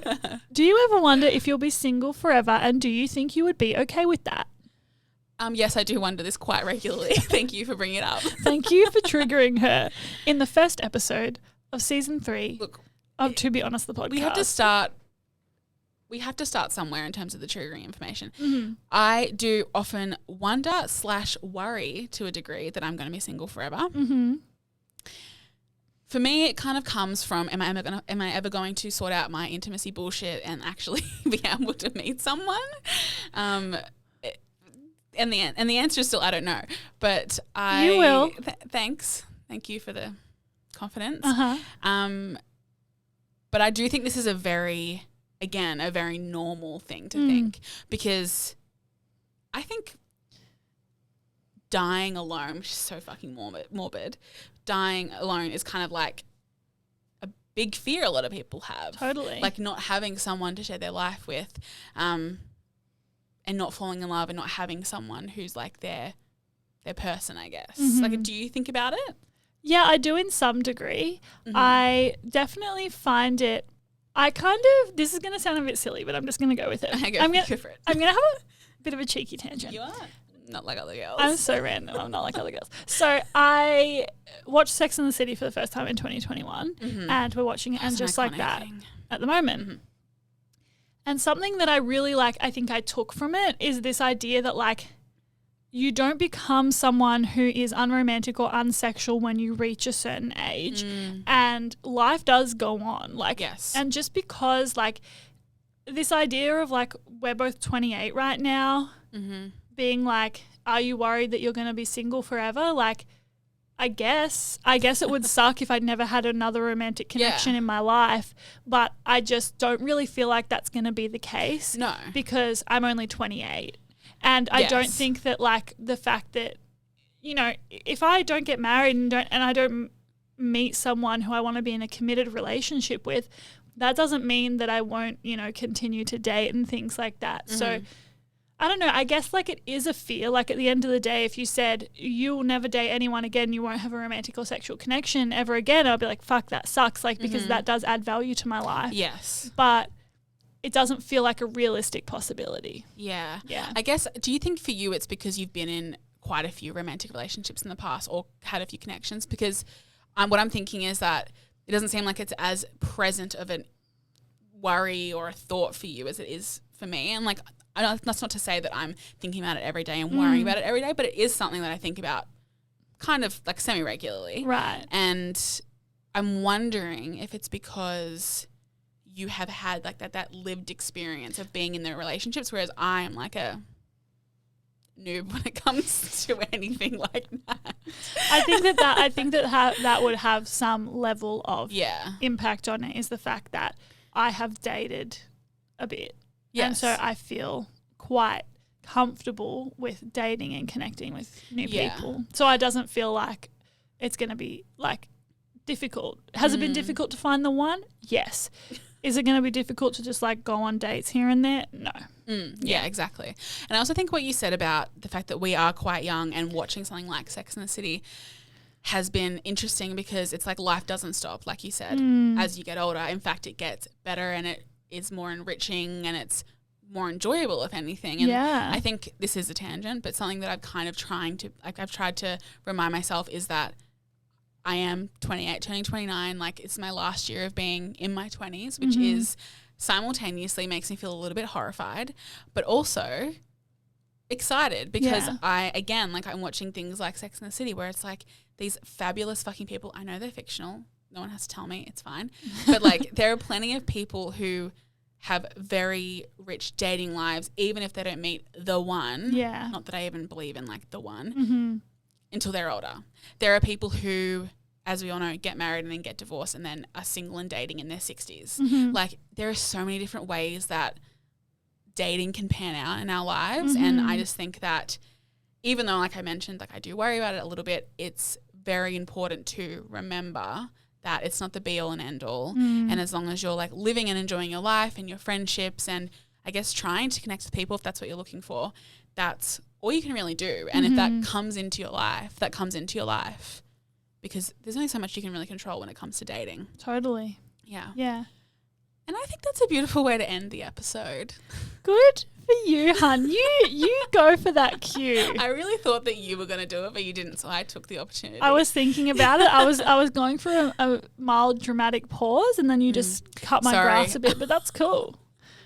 do you ever wonder if you'll be single forever and do you think you would be okay with that? Yes, I do wonder this quite regularly. Thank you for bringing it up. Thank you for triggering her. In the first episode of season 3, look, To Be Honest, the podcast. We have to start somewhere in terms of the triggering information. Mm-hmm. I do often wonder/worry to a degree that I'm going to be single forever. Mm-hmm. For me, it kind of comes from, am I ever going to sort out my intimacy bullshit and actually be able to meet someone? And the answer is still, I don't know. But You will. Thanks. Thank you for the confidence. Uh-huh. But I do think this is a very normal thing to think, because I think dying alone, which is so fucking morbid, dying alone is kind of like a big fear a lot of people have. Totally. Like not having someone to share their life with, and not falling in love and not having someone who's like their person, I guess. Mm-hmm. Like, do you think about it? Yeah, I do in some degree. Mm-hmm. I definitely find it, this is going to sound a bit silly, but I'm just going to go with it. Go for it. I'm going to have a bit of a cheeky tangent. You are not like other girls. I'm so random. I'm not like other girls. So I watched Sex and the City for the first time in 2021 and we're watching it and just like that at the moment. Mm-hmm. And something that I really like, I think I took from it is this idea that like you don't become someone who is unromantic or unsexual when you reach a certain age, and life does go on. Like, yes. And just because like this idea of like we're both 28 right now, being like, are you worried that you're going to be single forever? Like, I guess it would suck if I'd never had another romantic connection in my life, but I just don't really feel like that's going to be the case. No. Because I'm only 28. And I don't think that, like, the fact that, you know, if I don't get married and I don't meet someone who I want to be in a committed relationship with, that doesn't mean that I won't, you know, continue to date and things like that. Mm-hmm. So I don't know. I guess, like, it is a fear. Like, at the end of the day, if you said you'll never date anyone again, you won't have a romantic or sexual connection ever again, I'll be like, fuck, that sucks. Like, because that does add value to my life. Yes. But it doesn't feel like a realistic possibility. Yeah. Yeah. I guess, do you think for you it's because you've been in quite a few romantic relationships in the past or had a few connections? Because what I'm thinking is that it doesn't seem like it's as present of a worry or a thought for you as it is for me. And, like, that's not to say that I'm thinking about it every day and worrying about it every day, but it is something that I think about kind of, like, semi-regularly. Right. And I'm wondering if it's because you have had, like, that lived experience of being in the relationships, whereas I am like a noob when it comes to anything like that. I think that would have some level of impact on it, is the fact that I have dated a bit. Yes. And so I feel quite comfortable with dating and connecting with new people. So it doesn't feel like it's going to be, like, difficult. Has it been difficult to find the one? Yes. Is it going to be difficult to just, like, go on dates here and there? No. Yeah, exactly. And I also think what you said about the fact that we are quite young and watching something like Sex and the City has been interesting, because it's like life doesn't stop, like you said, as you get older. In fact, it gets better and it is more enriching and it's more enjoyable, if anything. And I think this is a tangent, but something that I've kind of I've tried to remind myself is that I am 28, turning 29. Like, it's my last year of being in my 20s, which is simultaneously makes me feel a little bit horrified, but also excited, because I'm watching things like Sex and the City, where it's like these fabulous fucking people. I know they're fictional. No one has to tell me. It's fine. But, like, there are plenty of people who have very rich dating lives, even if they don't meet the one. Yeah. Not that I even believe in, like, the one until they're older. There are people who, as we all know, get married and then get divorced and then are single and dating in their 60s. Like, there are so many different ways that dating can pan out in our lives. And I just think that even though, like I mentioned, like, I do worry about it a little bit, it's very important to remember that it's not the be all and end all. And as long as you're, like, living and enjoying your life and your friendships and, I guess, trying to connect with people, if that's what you're looking for, that's all you can really do. And if that comes into your life, that comes into your life, because there's only so much you can really control when it comes to dating. Totally. Yeah. Yeah. And I think that's a beautiful way to end the episode. Good for you, hun. You go for that cue. I really thought that you were going to do it, but you didn't, so I took the opportunity. I was thinking about it. I was going for a mild dramatic pause, and then you just cut my grass a bit, but that's cool.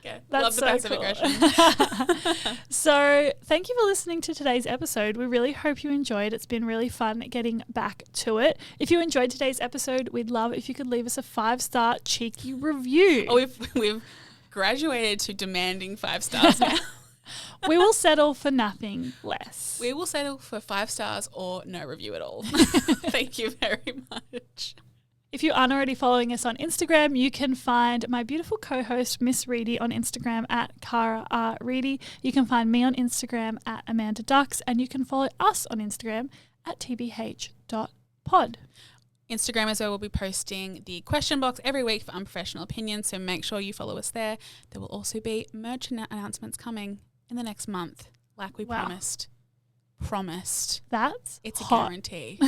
Okay. That's Love the so passive aggression. So thank you for listening to today's episode. We really hope you enjoyed. It's been really fun getting back to it. If you enjoyed today's episode, we'd love if you could leave us a 5-star cheeky review. Oh, we've graduated to demanding 5 stars now. We will settle for nothing less. We will settle for 5 stars or no review at all. Thank you very much. If you aren't already following us on Instagram, you can find my beautiful co-host, Miss Reedy, on Instagram at Cara R. Reedy. You can find me on Instagram at Amanda Ducks, and you can follow us on Instagram at tbh.pod. Instagram is where we'll be posting the question box every week for Unprofessional Opinions, so make sure you follow us there. There will also be merch announcements coming in the next month, like we promised. It's hot. A guarantee.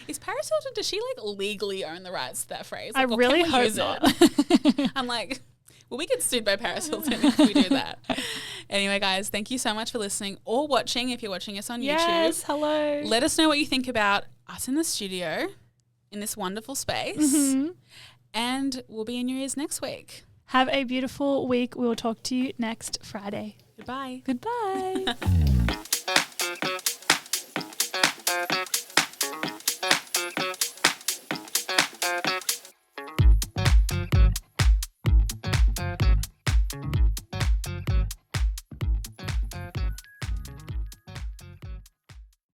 Is Paris Hilton, does she, like, legally own the rights to that phrase? Like, I really hope not. I'm like, well, we get sued by Paris Hilton if we do that. Anyway, guys, thank you so much for listening or watching if you're watching us on YouTube. Yes, hello. Let us know what you think about us in the studio in this wonderful space. And we'll be in your ears next week. Have a beautiful week. We will talk to you next Friday. Goodbye. Goodbye.